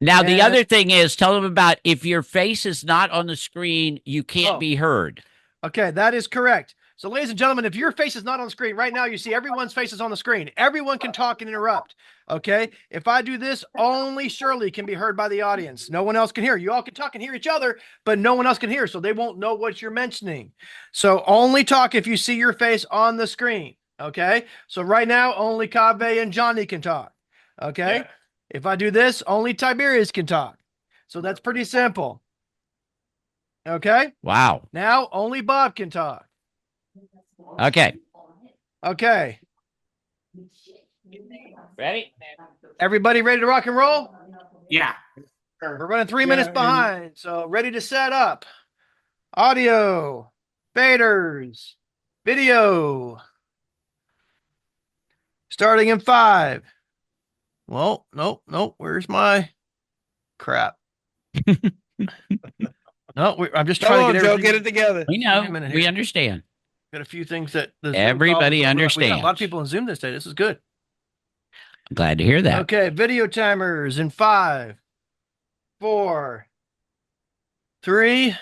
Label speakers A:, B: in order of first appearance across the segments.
A: Now, the
B: And
A: other thing is, tell them about if your face is not on the screen, you can't
B: oh,
A: be heard.
B: okay, that is correct. So, ladies and gentlemen, if your face is not on the screen right now, you see everyone's faces on the screen. Everyone can talk and interrupt. Okay. If I do this, only Shirley can be heard by the audience. No one else can hear. You all can talk and hear each other, but no one else can hear. So they won't know what you're mentioning. So only talk if you see your face on the screen. Okay. So right now, only Kaveh and Johnny can talk. Okay.
C: Yeah.
B: If I do this, only Tiberius can talk. So that's pretty simple. Okay.
A: Wow.
B: Now only Bob can talk.
A: Okay.
B: Okay.
A: Ready?
B: Everybody ready to rock and roll?
C: Yeah.
B: We're running 3 minutes
C: Yeah.
B: behind. So ready to set up. Audio. Faders. Video. Starting in 5. Well, nope. Where's my crap? No, I'm just
C: Come
B: trying to
C: on,
B: get
C: Joe,
B: everything.
C: get it together.
A: We
B: Wait a
A: know.
B: minute
A: We
B: here.
A: understand.
B: Got a few things that the Zoom
A: Everybody
B: problems. We got a lot of
A: understands.
B: people in Zoom this day. This is good.
A: I'm glad to hear that.
B: Okay, video timers in 5, 4, 3.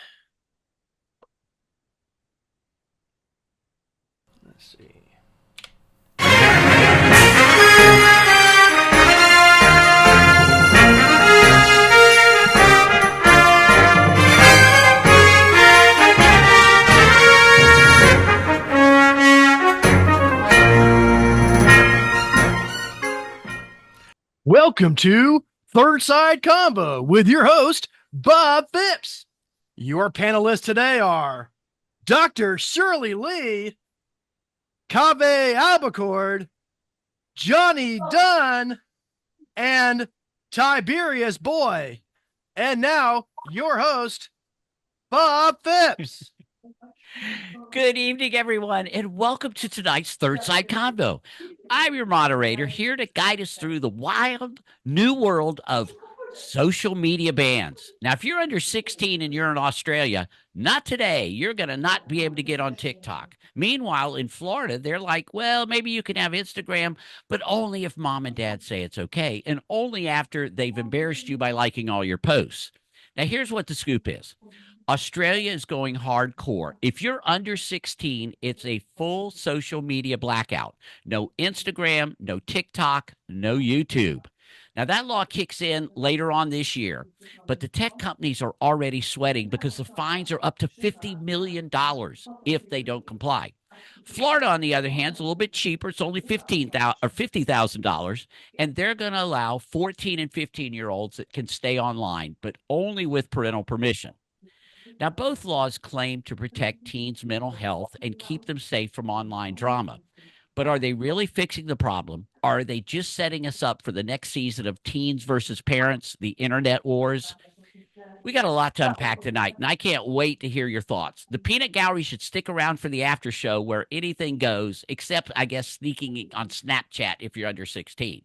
B: Let's see. Welcome to Third Side Convo with your host, Bob Phipps. Your panelists today are Dr. Shirley Lee, Kaveh Albacord, Johnny Dunn, and Tiberius Boy. And now, your host, Bob Phipps.
A: Good evening, everyone, and welcome to tonight's Third Side Convo. I'm your moderator here to guide us through the wild new world of social media bans. Now, if you're under 16 and you're in Australia, not today. You're going to not be able to get on TikTok. Meanwhile, in Florida, they're like, well, maybe you can have Instagram, but only if mom and dad say it's okay, and only after they've embarrassed you by liking all your posts. Now, here's what the scoop is. Australia is going hardcore. If you're under 16, it's a full social media blackout. No Instagram, no TikTok, no YouTube. Now, that law kicks in later on this year, but the tech companies are already sweating because the fines are up to $50 million if they don't comply. Florida, on the other hand, is a little bit cheaper. It's only $50,000, and they're going to allow 14 and 15-year-olds that can stay online, but only with parental permission. Now, both laws claim to protect teens' mental health and keep them safe from online drama. But are they really fixing the problem? Or are they just setting us up for the next season of teens versus parents, the internet wars? We got a lot to unpack tonight, and I can't wait to hear your thoughts. The Peanut Gallery should stick around for the after show where anything goes, except, I guess, sneaking on Snapchat if you're under 16.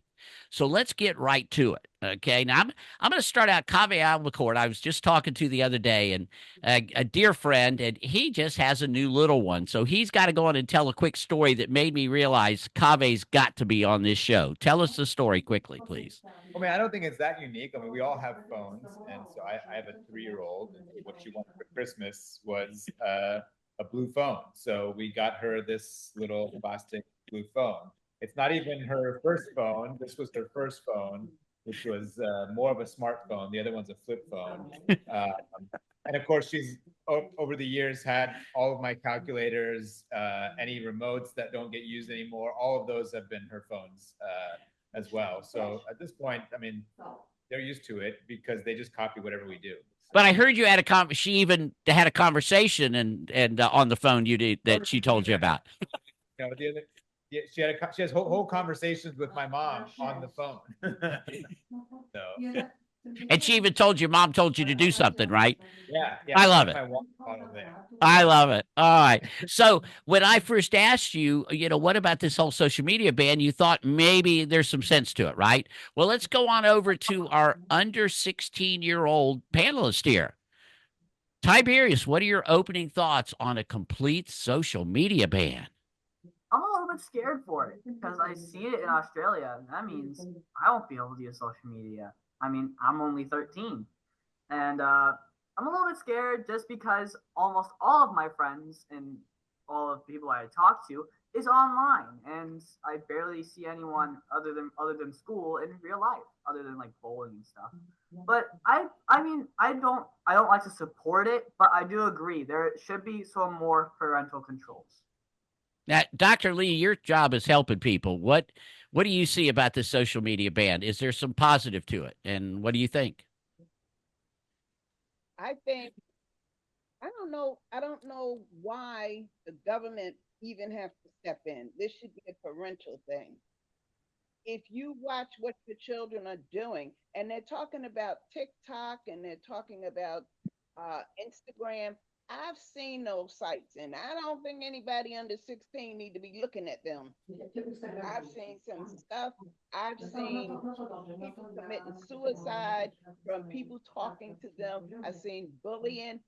A: So let's get right to it. Okay. Now I'm going to start out Kaveh Albacord. I was just talking to the other day, and a dear friend, and he just has a new little one. So he's got to go on and tell a quick story that made me realize Kaveh's got to be on this show. Tell us the story quickly, please.
D: I mean, I don't think it's that unique. I mean, we all have phones, and so I have a 3-year-old, and what she wanted for Christmas was a blue phone. So we got her this little plastic blue phone. It's not even her first phone. This was her first phone, which was more of a smartphone. The other one's a flip phone. Um, and of course, she's over the years had all of my calculators, any remotes that don't get used anymore. All of those have been her phones as well. So at this point, I mean, they're used to it because they just copy whatever we do.
A: But I heard you had she even had a conversation and on the phone you did that she told you about.
D: You know, yeah, she has whole conversations with my mom on the phone. So
A: And she even told your mom told you to do something, right?
D: yeah,
A: I love it.
D: my water bottle there.
A: I love it. All right. So when I first asked you, what about this whole social media ban? You thought maybe there's some sense to it, right? Well, let's go on over to our under 16-year-old panelist here. Tiberius, what are your opening thoughts on a complete social media ban?
E: I'm a little bit scared for it because I see it in Australia, and that means I won't be able to use social media.
C: I mean, I'm only 13. And I'm a little bit scared just because almost all of my friends and all of the people I talk to is online, and I barely see anyone other than school in real life, other than like bowling and stuff. But I mean I don't like to support it, but I do agree there should be some more parental controls.
A: Now, Dr. Lee, your job is helping people. What do you see about this social media ban? Is there some positive to it? And what do you think?
E: I think I don't know why the government even have to step in. This should be a parental thing. If you watch what your children are doing, and they're talking about TikTok and they're talking about Instagram, I've seen those sites, and I don't think anybody under 16 need to be looking at them. I've seen some stuff. I've seen people committing suicide from people talking to them. I've seen bullying.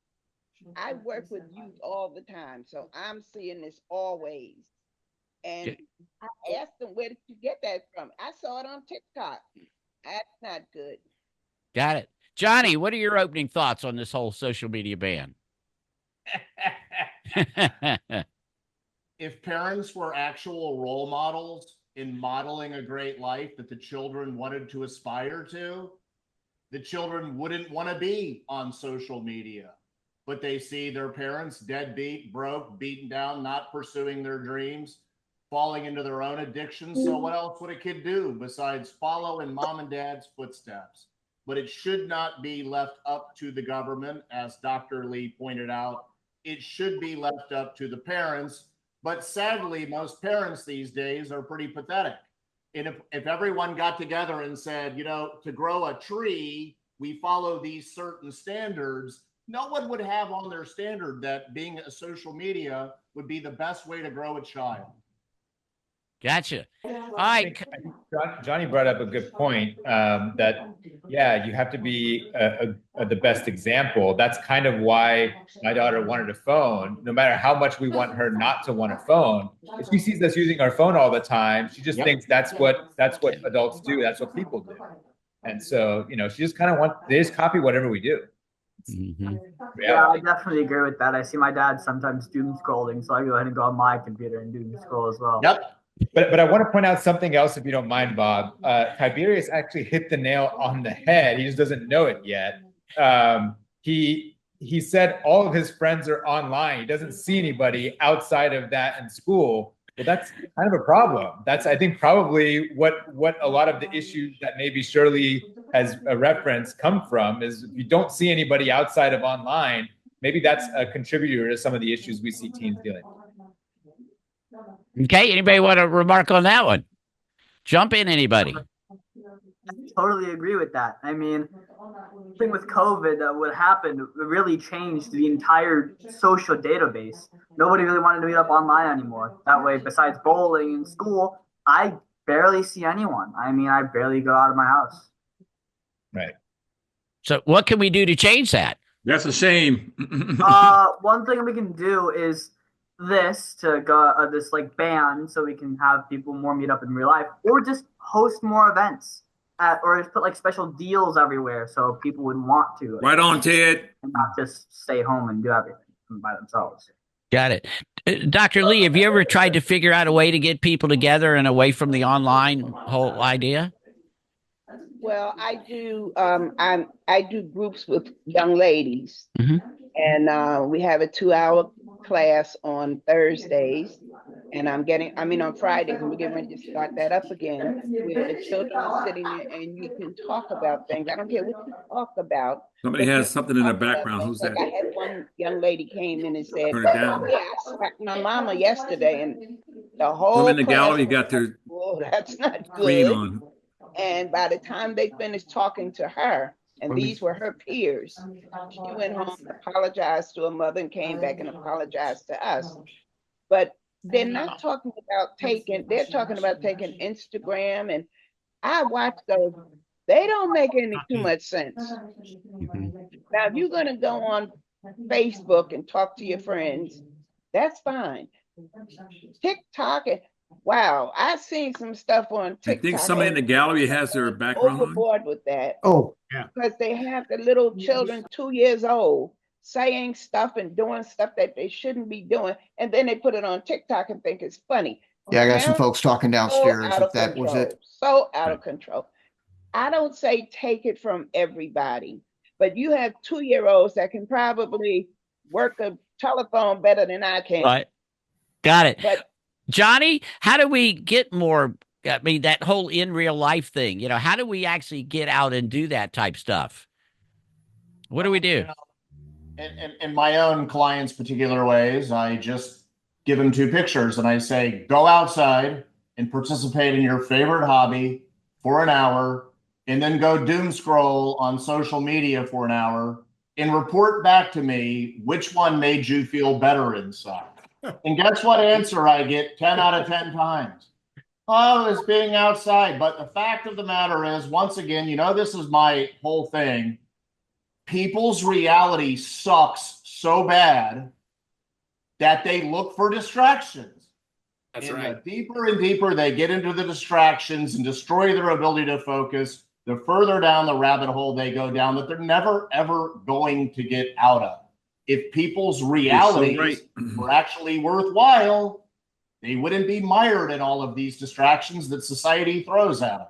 E: I work with youth all the time, so I'm seeing this always. And I asked them, where did you get that from? I saw it on TikTok. That's not good.
A: Got it. Johnny, what are your opening thoughts on this whole social media ban?
F: If parents were actual role models in modeling a great life that the children wanted to aspire to, the children wouldn't want to be on social media. But they see their parents deadbeat, broke, beaten down, not pursuing their dreams, falling into their own addictions. So what else would a kid do besides follow in mom and dad's footsteps? But it should not be left up to the government, as Dr. Lee pointed out. It should be left up to the parents. But sadly, most parents these days are pretty pathetic. And if everyone got together and said, you know, to grow a tree, we follow these certain standards, no one would have on their standard that being a social media would be the best way to grow a child.
A: Gotcha.
D: I think Johnny brought up a good point, that, yeah, you have to be the best example. That's kind of why my daughter wanted a phone. No matter how much we want her not to want a phone, if she sees us using our phone all the time, she just thinks that's what adults do. That's what people do. And so, you know, she just kind of they just copy whatever we do.
A: Mm-hmm.
C: Yeah, I definitely agree with that. I see my dad sometimes doom scrolling, so I go ahead and go on my computer and doom scroll as well.
F: Yep.
D: But I want to point out something else, if you don't mind, Bob. Tiberius actually hit the nail on the head. He just doesn't know it yet. He said all of his friends are online. He doesn't see anybody outside of that in school. Well, that's kind of a problem. That's, I think, probably what a lot of the issues that maybe Shirley has a reference come from is if you don't see anybody outside of online, maybe that's a contributor to some of the issues we see teens dealing with.
A: Okay, anybody want to remark on that one? Jump in, anybody.
C: I totally agree with that. I mean, the thing with COVID that would happen, it really changed the entire social database. Nobody really wanted to meet up online anymore. That way, besides bowling and school, I barely see anyone. I mean, I barely go out of my house.
D: Right.
A: So what can we do to change that?
G: That's a shame.
C: One thing we can do is this to go this like ban, so we can have people more meet up in real life, or just host more events or just put like special deals everywhere so people would want to.
G: Right on, Ted.
C: And not just stay home and do everything by themselves.
A: Got it. Dr. Lee, have you ever tried to figure out a way to get people together and away from the online whole idea?
E: Well, I do. I do groups with young ladies, and we have a 2-hour class on Thursdays, and on Fridays, and we're getting ready to start that up again, where the children are sitting there and you can talk about things. I don't care what you talk about.
G: Somebody has something in the background. Who's that?
E: I had one young lady came in and said,
G: Turn it down.
E: "Yeah, I smacked my mama yesterday," and the whole
G: Them in the
E: class
G: gallery
E: was
G: got their
E: "Oh, that's not
G: screen
E: good."
G: on.
E: And by the time they finished talking to her, and these were her peers, she went home and apologized to her mother and came back and apologized to us. But they're not talking about they're talking about taking Instagram, and I watch those. They don't make any too much sense. Now, if you're going to go on Facebook and talk to your friends, that's fine. TikTok, Wow, I've seen some stuff on
G: I think
E: TikTok.
G: somebody in the gallery has their background on.
E: Overboard with that.
B: Oh, yeah.
E: Because they have the little children 2 years old saying stuff and doing stuff that they shouldn't be doing, and then they put it on TikTok and think it's funny.
H: Yeah, I got some
E: Parents
H: folks talking
E: so
H: downstairs
E: out
H: if
E: of
H: that was
E: control,
H: it.
E: so out of control. I don't say take it from everybody, but you have 2-year-olds that can probably work a telephone better than I can.
A: Right. Got it.
E: But
A: Johnny, how do we get more? I mean, that whole in real life thing, how do we actually get out and do that type stuff? What do we do?
F: In my own clients' particular ways, I just give them 2 pictures and I say, go outside and participate in your favorite hobby for an hour, and then go doom scroll on social media for an hour and report back to me which one made you feel better inside. And guess what answer I get 10 out of 10 times? Oh, it's being outside. But the fact of the matter is, once again, this is my whole thing. People's reality sucks so bad that they look for distractions.
G: That's
F: and
G: right.
F: The deeper and deeper they get into the distractions and destroy their ability to focus, the further down the rabbit hole they go down that they're never, ever going to get out of. If people's realities were actually worthwhile, they wouldn't be mired in all of these distractions that society throws at them.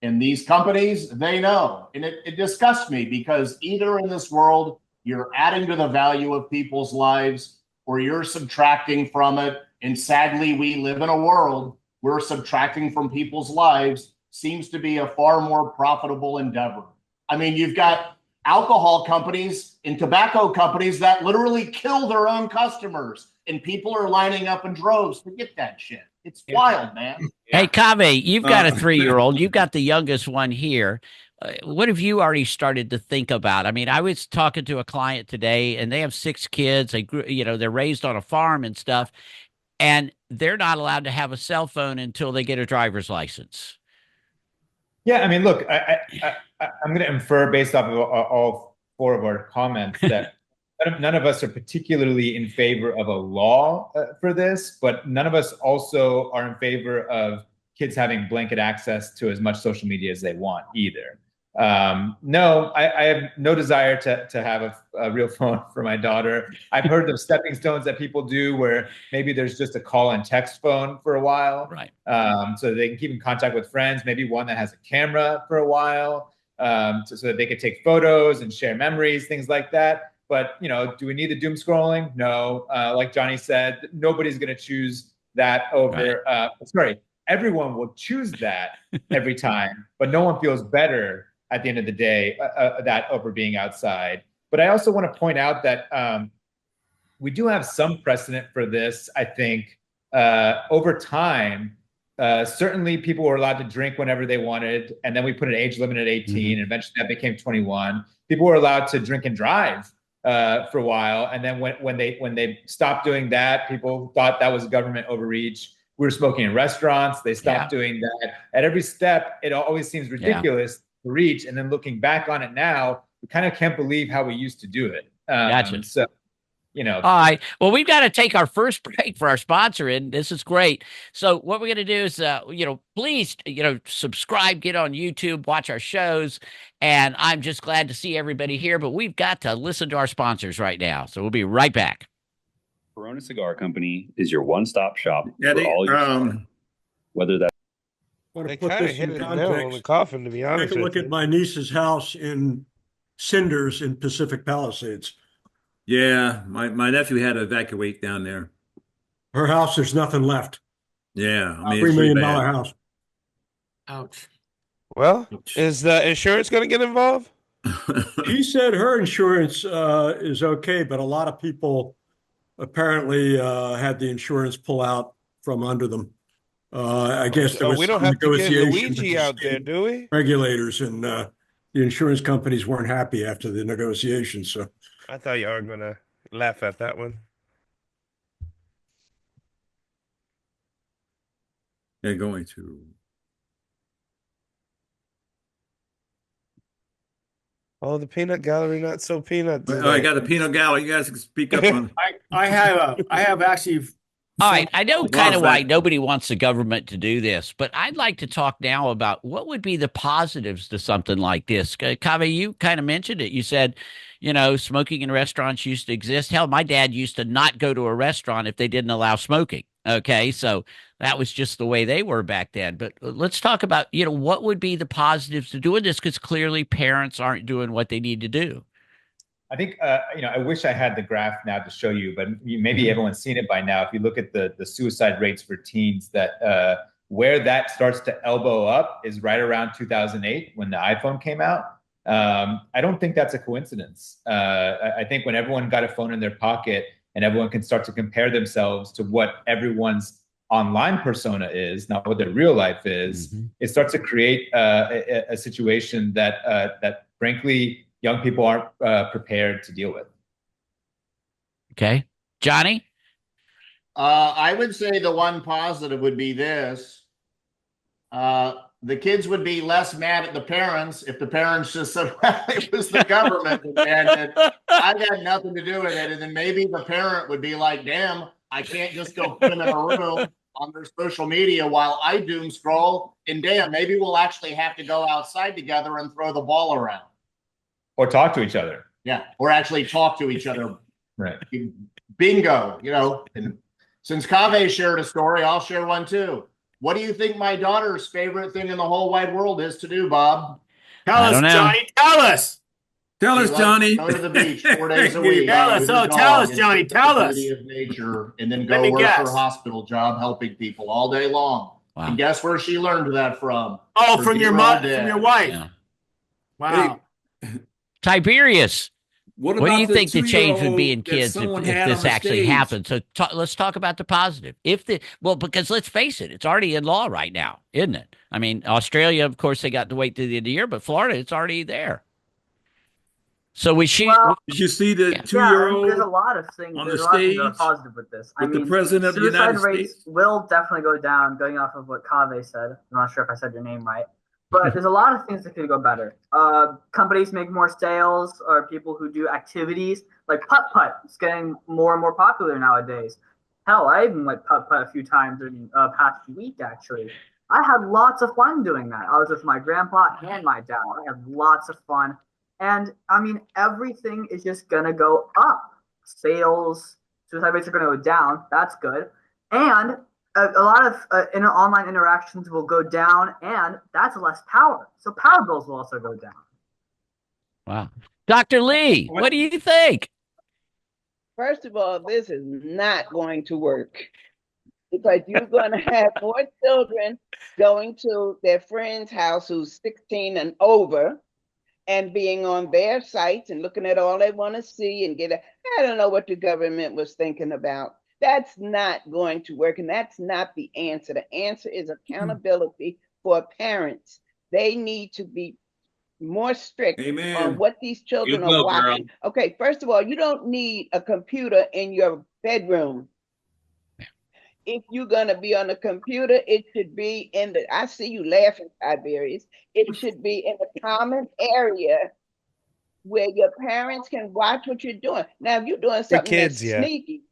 F: And these companies, they know. And it disgusts me because either in this world, you're adding to the value of people's lives or you're subtracting from it. And sadly, we live in a world where subtracting from people's lives seems to be a far more profitable endeavor. I mean, you've got alcohol companies and tobacco companies that literally kill their own customers, and people are lining up in droves to get that shit. It's wild, man.
A: Hey, Kave, you've got a 3-year-old. You've got the youngest one here. What have you already started to think about? I mean, I was talking to a client today, and they have 6 kids. They grew, they're raised on a farm and stuff, and they're not allowed to have a cell phone until they get a driver's license.
D: Yeah, I mean, look, I'm going to infer based off of all 4 of our comments that none of us are particularly in favor of a law for this, but none of us also are in favor of kids having blanket access to as much social media as they want either. No, I have no desire to have a real phone for my daughter. I've heard of stepping stones that people do where maybe there's just a call and text phone for a while.
A: Right.
D: So they can keep in contact with friends, maybe one that has a camera for a while, so that they could take photos and share memories, things like that. But, do we need the doom scrolling? No. Like Johnny said, nobody's going to choose that over, sorry, everyone will choose that every time, but no one feels better at the end of the day that over being outside. But I also want to point out that we do have some precedent for this, I think, over time. Certainly people were allowed to drink whenever they wanted, and then we put an age limit at 18, and eventually that became 21. People were allowed to drink and drive for a while, and then when they stopped doing that, people thought that was government overreach. We were smoking in restaurants. They stopped doing that. At every step, it always seems ridiculous to reach, and then looking back on it now, we kind of can't believe how we used to do it.
A: Gotcha.
D: So,
A: All right. Well, we've got to take our first break for our sponsor, and this is great. So what we're going to do is, please, subscribe, get on YouTube, watch our shows. And I'm just glad to see everybody here, but we've got to listen to our sponsors right now. So we'll be right back.
I: Corona Cigar Company is your one-stop shop
G: Yeah,
I: for all your cigar. Whether that's
J: They kind of hit it nail on the coffin, to be honest.
K: Take a look at my niece's house in cinders in Pacific Palisades.
G: Yeah, my nephew had to evacuate down there.
K: Her house, there's nothing left.
G: Yeah, I mean,
K: $3
G: it's pretty
K: million
G: bad.
K: house.
J: Ouch. Well, is the insurance going to get involved?
K: She said her insurance is okay, but a lot of people apparently had the insurance pull out from under them. I guess there was
J: we don't
K: some
J: have to get
K: negotiation with
J: Luigi
K: the
J: out there,
K: state
J: do we?
K: regulators, and the insurance companies weren't happy after the negotiations. So
J: I thought y'all were going to laugh at that one.
G: They're going to.
J: Oh, the peanut gallery, not so peanut.
G: I got the peanut gallery. You guys can speak up on.
B: I have actually
A: All right, I know kind of
G: Love
A: why
G: that.
A: nobody wants the government to do this, but I'd like to talk now about what would be the positives to something like this. Kaveh, you kind of mentioned it. You said, smoking in restaurants used to exist. Hell, my dad used to not go to a restaurant if they didn't allow smoking. Okay, so that was just the way they were back then. But let's talk about, what would be the positives to doing this? Because clearly parents aren't doing what they need to do.
D: I think, I wish I had the graph now to show you, but maybe everyone's seen it by now. If you look at the suicide rates for teens, that where that starts to elbow up is right around 2008 when the iPhone came out. I don't think that's a coincidence. I think when everyone got a phone in their pocket and everyone can start to compare themselves to what everyone's online persona is, not what their real life is, it starts to create a situation that frankly, young people aren't prepared to deal with.
A: Okay. Johnny?
F: I would say the one positive would be this. The kids would be less mad at the parents if the parents just said, well, it was the government and I had nothing to do with it. And then maybe the parent would be like, damn, I can't just go put them in a room on their social media while I doom scroll. And damn, maybe we'll actually have to go outside together and throw the ball around.
D: Or talk to each other.
F: Yeah, or actually talk to each other.
D: Right.
F: Bingo, and since Kaveh shared a story, I'll share one too. What do you think my daughter's favorite thing in the whole wide world is to do, Bob?
J: Tell us, Johnny. Tell us.
G: Tell us, Johnny.
F: Go to the beach 4 days a week.
J: Tell us. Oh, tell us, Johnny. Tell us.
F: The beauty of nature, and then go work her hospital job helping people all day long. Wow. And guess where she learned that from?
J: Oh, from your mom, from your wife. Yeah. Wow.
A: Hey. Tiberius, what do you think the change would be in kids if this actually happened? So let's talk about the positive. Because let's face it, it's already in law right now, isn't it? I mean, Australia, of course, they got to wait to the end of the year, but Florida, it's already there. So did
G: you see the 2-year-old?
C: There's a lot of things.
G: On
C: there's
G: the
C: a lot
G: stage
C: of things that are positive with this.
G: the president of the United
C: States. Suicide rates will definitely go down, going off of what Kaveh said. I'm not sure if I said your name right. But there's a lot of things that could go better. Companies make more sales, or people who do activities like putt-putt. It's getting more and more popular nowadays. Hell, I even went putt-putt a few times in the past week, actually. I had lots of fun doing that. I was with my grandpa and my dad. I had lots of fun. And, I mean, everything is just going to go up. Sales, suicide rates are going to go down. That's good. And a lot of online interactions will go down, and that's less power. So power bills will also go down.
A: Wow. Dr. Lee, what do you think?
E: First of all, this is not going to work because you're going to have more children going to their friend's house who's 16 and over and being on their sites and looking at all they want to see and I don't know what the government was thinking about. That's not going to work, and that's not the answer. The answer is accountability for parents. They need to be more strict on what these children are watching. Girl. Okay, first of all, you don't need a computer in your bedroom. If you're going to be on a computer, it should be I see you laughing, Tiberius. It should be in a common area where your parents can watch what you're doing. Now, if you're doing something that's sneaky,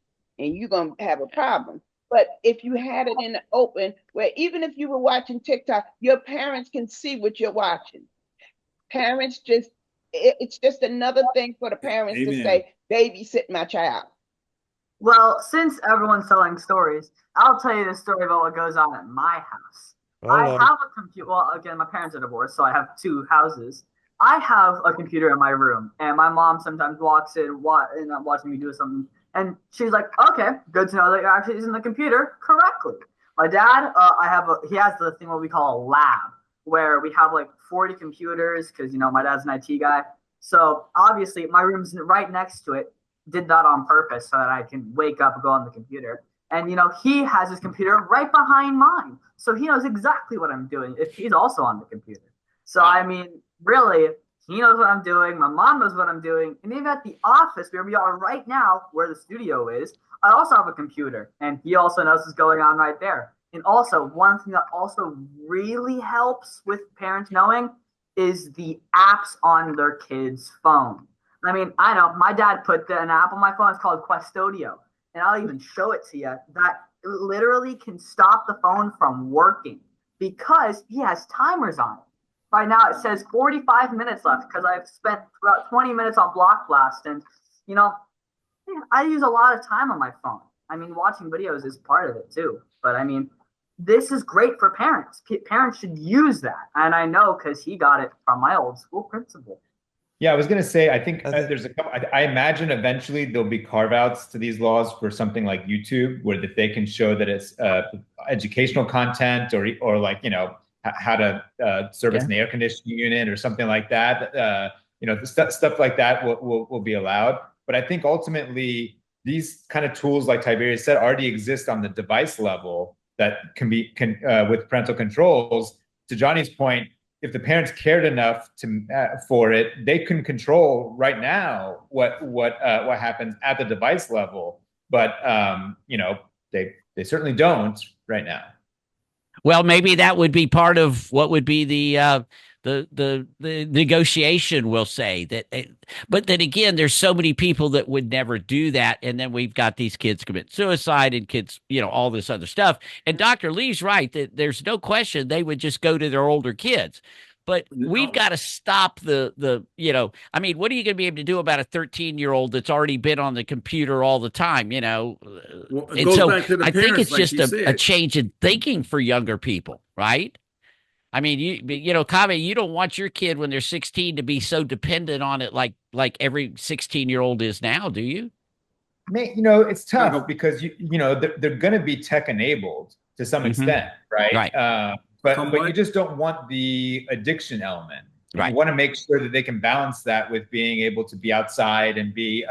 E: and you're going to have a problem. But if you had it in the open, where even if you were watching TikTok, your parents can see what you're watching. Parents it's just another thing for the parents to say, babysit my child.
C: Well, since everyone's telling stories, I'll tell you the story about what goes on at my house. I have a computer. Well, again, my parents are divorced, so I have 2 houses. I have a computer in my room, and my mom sometimes walks in and watching me do something. And she's like, okay, good to know that you're actually using the computer correctly. My dad, he has the thing what we call a lab, where we have like 40 computers because, my dad's an IT guy. So obviously my room's right next to it. Did that on purpose so that I can wake up and go on the computer. And, he has his computer right behind mine. So he knows exactly what I'm doing if he's also on the computer. So, I mean, really, he knows what I'm doing. My mom knows what I'm doing. And even at the office where we are right now, where the studio is, I also have a computer. And he also knows what's going on right there. And also, one thing that also really helps with parents knowing is the apps on their kids' phone. I mean, I know my dad put an app on my phone. It's called Questodio. And I'll even show it to you. That literally can stop the phone from working because he has timers on it. Right now it says 45 minutes left because I've spent about 20 minutes on Block Blast. And, you know, I use a lot of time on my phone. I mean, watching videos is part of it too. But I mean, this is great for parents. Parents should use that. And I know because he got it from my old school principal.
D: Yeah, I was going to say, I think there's a couple, I imagine eventually there'll be carve outs to these laws for something like YouTube, where that they can show that it's educational content or like, you know, how to service an air conditioning unit or something like that. You know, stuff like that will be allowed. But I think ultimately these kind of tools, like Tiberius said, already exist on the device level that can with parental controls. To Johnny's point, if the parents cared enough for it, they can control right now what happens at the device level. But you know, they certainly don't right now.
A: Well, maybe that would be part of what would be the negotiation. We'll say that, but then again, there's so many people that would never do that, and then we've got these kids commit suicide and kids, you know, all this other stuff. And Dr. Lee's right that there's no question they would just go to their older kids. But we've got to stop the you know, I mean, what are you going to be able to do about a 13-year-old that's already been on the computer all the time, you know?
G: Well, it
A: And
G: goes
A: so
G: back to the
A: I think
G: parents,
A: it's
G: like
A: just
G: you
A: a
G: said.
A: change in thinking for younger people, right? I mean, you know, Kaveh, you don't want your kid when they're 16 to be so dependent on it like every 16-year-old is now, do you?
D: You know, it's tough because you know they're going to be tech enabled to some extent, right?
A: Right.
D: But you just don't want the addiction element.
A: Right.
D: You want to make sure that they can balance that with being able to be outside and be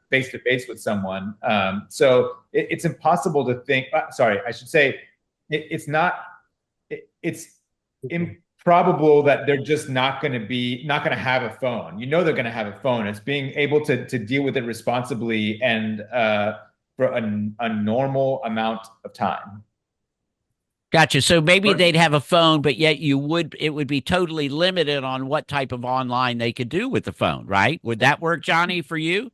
D: face to face with someone. So it's impossible to think. Sorry, I should say it's not. It's improbable that they're just not going to have a phone. You know they're going to have a phone. It's being able to deal with it responsibly and for a normal amount of time.
A: Gotcha. So maybe they'd have a phone, but yet it would be totally limited on what type of online they could do with the phone, right? Would that work, Johnny, for you?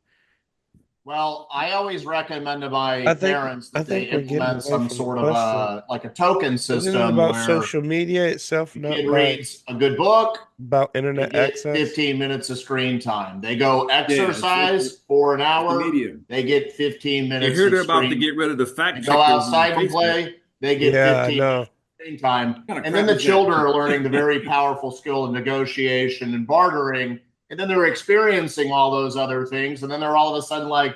F: Well, I always recommend to my parents that they implement some sort of like a token system.
J: Isn't it about
F: where
J: social media itself,
F: the
J: not
F: kid
J: like
F: reads a good book,
J: about internet
F: they get
J: access?
F: 15 minutes of screen time. They go exercise for an hour. They get 15 minutes.
G: You hear they're
F: of
G: about to
F: screen.
G: get rid of the fact
F: They
G: checkers.
F: go outside and play. They get 15 minutes of screen time. And then the children are learning the very powerful skill of negotiation and bartering. And then they're experiencing all those other things. And then they're all of a sudden like,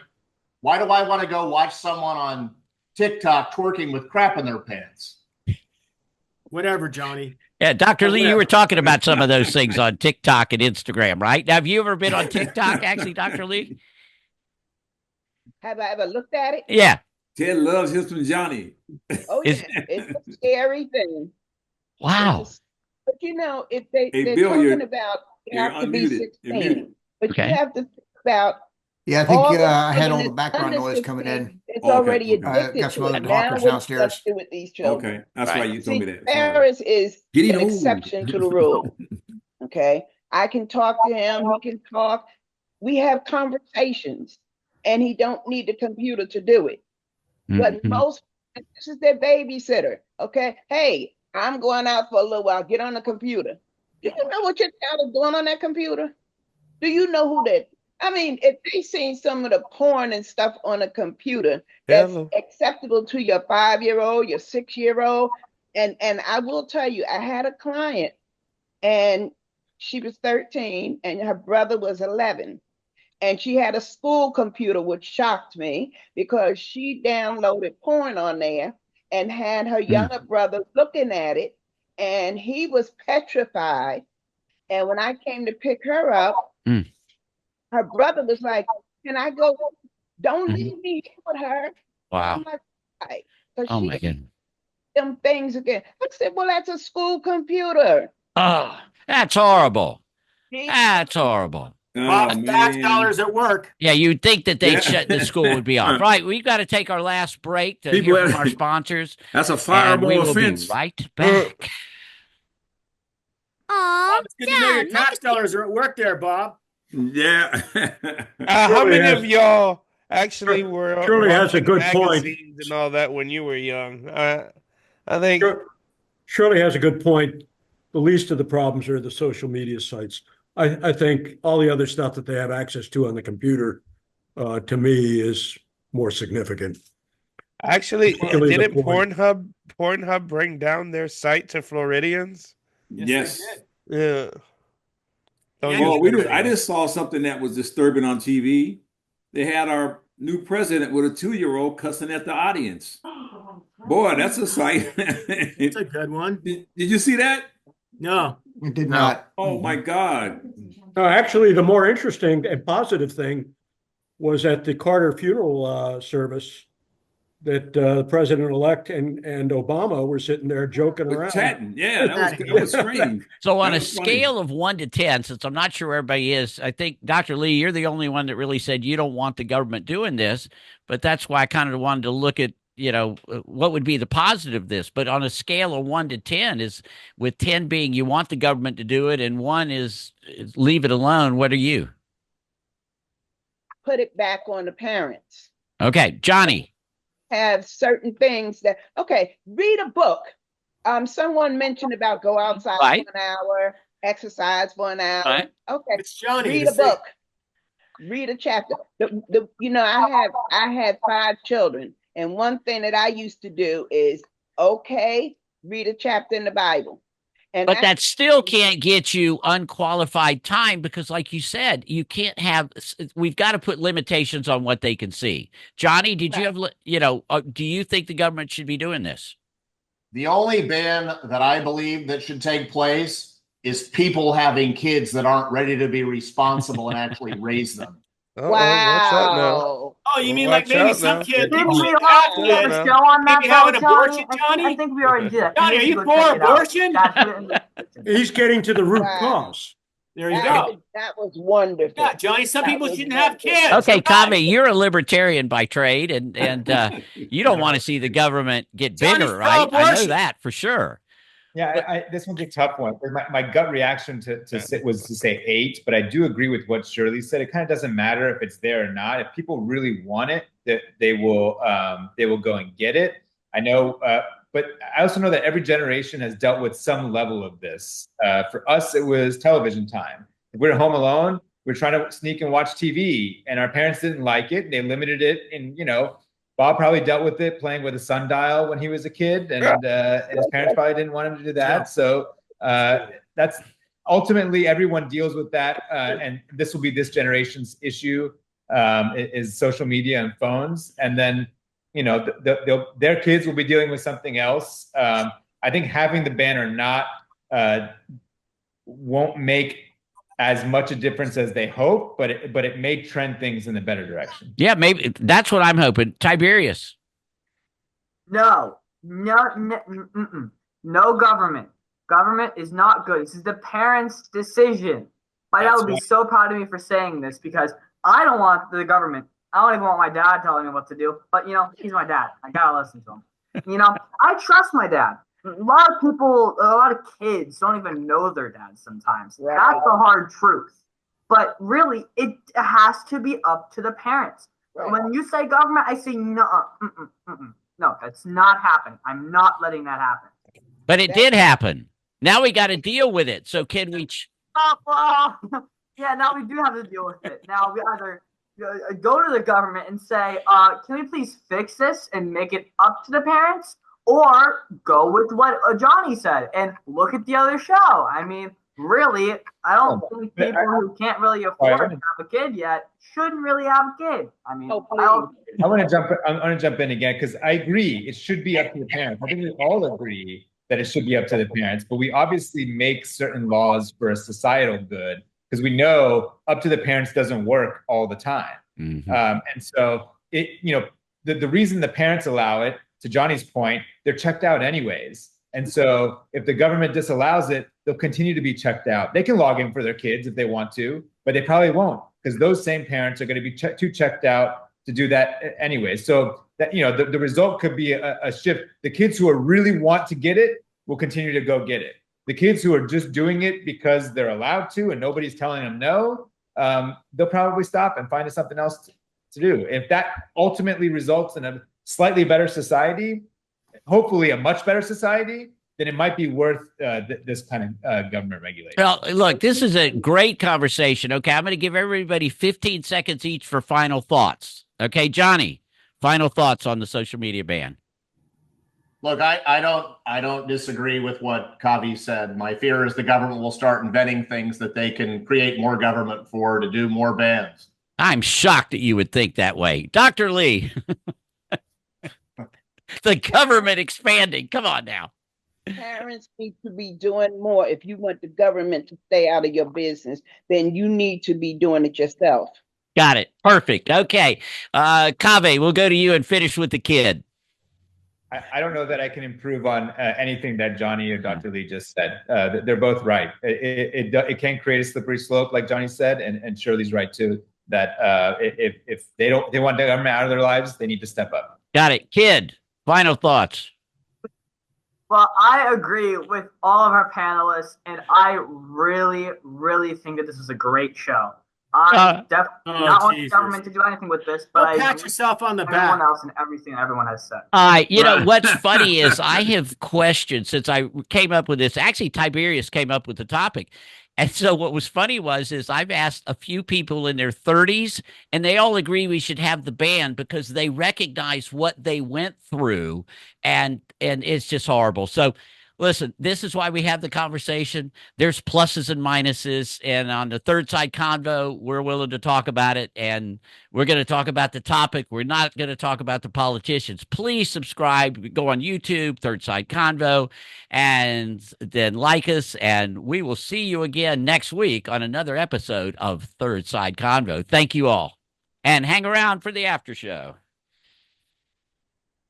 F: why do I want to go watch someone on TikTok twerking with crap in their pants?
B: Whatever, Johnny.
A: Yeah, Dr. Lee, you were talking about some of those things on TikTok and Instagram, right? Now, have you ever been on TikTok, actually, Dr. Lee?
E: Have I ever looked at it?
A: Yeah.
G: Ted loves his from Johnny.
E: Oh, yeah. It's a scary thing.
A: Wow.
E: But you know, if they're
G: Bill,
E: talking about you have to be 16, but you have to think about.
H: Yeah, I think I had all the background noise coming in.
E: It's already addicted
H: got some
E: to
H: other
E: it. Now
H: talkers
E: what
H: downstairs.
E: does do with these children?
G: Okay, that's why you told me that.
E: Paris is an exception to the rule. Okay, I can talk to him. He can talk. We have conversations, and he don't need the computer to do it. But most, this is their babysitter. Okay, hey, I'm going out for a little while. Get on the computer. Do you know what your child is doing on that computer? Do you know who that? I mean, if they seen some of the porn and stuff on a computer that's acceptable to your 5-year-old, your 6-year-old, and I will tell you, I had a client and she was 13 and her brother was 11. And she had a school computer, which shocked me because she downloaded porn on there and had her younger brother looking at it, and he was petrified. And when I came to pick her up, her brother was like, "Can I go? Don't leave me with her."
A: Wow.
E: I'm like, "Why?"
A: Oh my goodness.
E: Them things again. I said, "Well, that's a school computer."
A: Oh, that's horrible. That's horrible.
B: Tax dollars at work.
A: Yeah, you'd think that they'd shut the school would be off. Right, we've got to take our last break to hear from our sponsors.
G: That's a fireable
A: we will
G: offense.
A: be right back.
B: Bob, it's good to know your tax dollars are at work there, Bob.
G: Yeah.
J: How many of y'all actually were
K: Shirley has a
J: launching
K: good point.
J: magazines and all that when you were young. I think
K: Shirley has a good point. The least of the problems are the social media sites. I think all the other stuff that they have access to on the computer, to me, is more significant.
J: actually
K: Particularly the
J: didn't
K: porn.
J: Pornhub bring down their site to Floridians?
G: Yes.
J: Yeah.
G: I just saw something that was disturbing on TV. They had our new president with a 2-year-old cussing at the audience. Boy, that's a sight.
B: It's a good one.
G: Did you see that?
B: No,
H: It did not.
G: Oh my God.
K: Actually, the more interesting and positive thing was at the Carter funeral service that the president-elect and Obama were sitting there joking around.
G: Chatting. Yeah, that was strange.
A: So on a scale of 1 to 10, since I'm not sure where everybody is, I think, Dr. Lee, you're the only one that really said you don't want the government doing this, but that's why I kind of wanted to look at, what would be the positive of this. But on a scale of 1 to 10, is with 10 being you want the government to do it and 1 is leave it alone, what are you?
E: Put it back on the parents.
A: Okay, Johnny.
E: Have certain things that, read a book. Someone mentioned about go outside
A: Right.
E: for an hour, exercise for an hour.
A: Right.
E: Okay,
B: it's Johnny.
E: read a book. Read a chapter. I had 5 children, and one thing that I used to do is, read a chapter in the Bible.
A: But that still can't get you unqualified time because, like you said, you can't have. We've got to put limitations on what they can see. Johnny, did you have? Do you think the government should be doing this?
F: The only ban that I believe that should take place is people having kids that aren't ready to be responsible and actually raise them.
E: Wow.
B: Oh, you mean like maybe some kid?
C: Didn't
B: People
C: we
B: should
C: all
B: have
C: do a
B: kids.
C: show on that?
B: Maybe have an
C: though,
B: abortion, Johnny?
C: I think we already did.
B: Johnny, are you for abortion?
K: He's getting to the root cause.
B: There you go.
E: That was wonderful.
B: Yeah, Johnny, some people shouldn't have kids.
A: Okay, Tommy, you're a libertarian by trade, and you don't want to see the government get bigger, right? I know that for sure.
D: Yeah, this one's a tough one. My gut reaction was to say 8, but I do agree with what Shirley said. It kind of doesn't matter if it's there or not. If people really want it, that they will go and get it. I know, but I also know that every generation has dealt with some level of this. For us, it was television time. If we were home alone, we were trying to sneak and watch TV, and our parents didn't like it. They limited it, and Bob probably dealt with it playing with a sundial when he was a kid, and his parents probably didn't want him to do that. So that's ultimately everyone deals with that, and this will be this generation's issue is social media and phones, and then their kids will be dealing with something else. I think having the ban or not won't make as much a difference as they hope, but it may trend things in the better direction.
A: Yeah, maybe that's what I'm hoping. Tiberius.
C: No government. Government is not good. This is the parents' decision. My dad would be so proud of me for saying this because I don't want the government. I don't even want my dad telling me what to do. But he's my dad. I gotta listen to him. I trust my dad. A lot of kids don't even know their dads sometimes. Right. That's the hard truth. But really, it has to be up to the parents. Right. When you say government, I say no. No, that's not happening. I'm not letting that happen.
A: But it did happen. Now we got to deal with it. So can we?
C: Yeah, now we do have to deal with it. Now we either go to the government and say, can we please fix this and make it up to the parents? Or go with what Johnny said and look at the other show. I mean, really, I don't think people who can't really afford to have a kid yet shouldn't really have a kid. I mean, I
D: want to jump in again because I agree it should be up to the parents. I think we all agree that it should be up to the parents, but we obviously make certain laws for a societal good because we know up to the parents doesn't work all the time.
A: Mm-hmm.
D: And so the reason the parents allow it, to Johnny's point, they're checked out anyways. And so if the government disallows it, they'll continue to be checked out. They can log in for their kids if they want to, but they probably won't because those same parents are going to be too checked out to do that anyway. So that the result could be a shift. The kids who really want to get it will continue to go get it. The kids who are just doing it because they're allowed to and nobody's telling them no, they'll probably stop and find something else to do. If that ultimately results in a slightly better society, hopefully a much better society, then it might be worth this kind of government regulation.
A: Well, look, this is a great conversation. Okay, I'm going to give everybody 15 seconds each for final thoughts. Okay, Johnny, final thoughts on the social media ban.
F: Look, I don't disagree with what Kavi said. My fear is the government will start inventing things that they can create more government for to do more bans.
A: I'm shocked that you would think that way. Dr. Lee, the government expanding. Come on now.
E: Parents need to be doing more. If you want the government to stay out of your business, then you need to be doing it yourself.
A: Got it. Perfect. Okay. Kaveh, we'll go to you and finish with the kid.
D: I don't know that I can improve on anything that Johnny or Dr. Lee just said. They're both right. It can create a slippery slope, like Johnny said, and Shirley's right too. That if they want the government out of their lives, they need to step up.
A: Got it. Kid, final thoughts.
C: Well, I agree with all of our panelists, and I really, really think that this is a great show. I definitely not want the government to do anything with this, but I
B: pat yourself on the back.
C: Everyone else and everything everyone has said.
A: You know, what's funny is I have questioned since I came up with this. Actually, Tiberius came up with the topic. And so what was funny is I've asked a few people in their 30s, and they all agree we should have the ban because they recognize what they went through, and it's just horrible. So listen, this is why we have the conversation. There's pluses and minuses, and on the Third Side Convo, we're willing to talk about it, and we're going to talk about the topic. We're not going to talk about the politicians. Please subscribe. Go on YouTube, Third Side Convo, and then like us, and we will see you again next week on another episode of Third Side Convo. Thank you all, and hang around for the after show.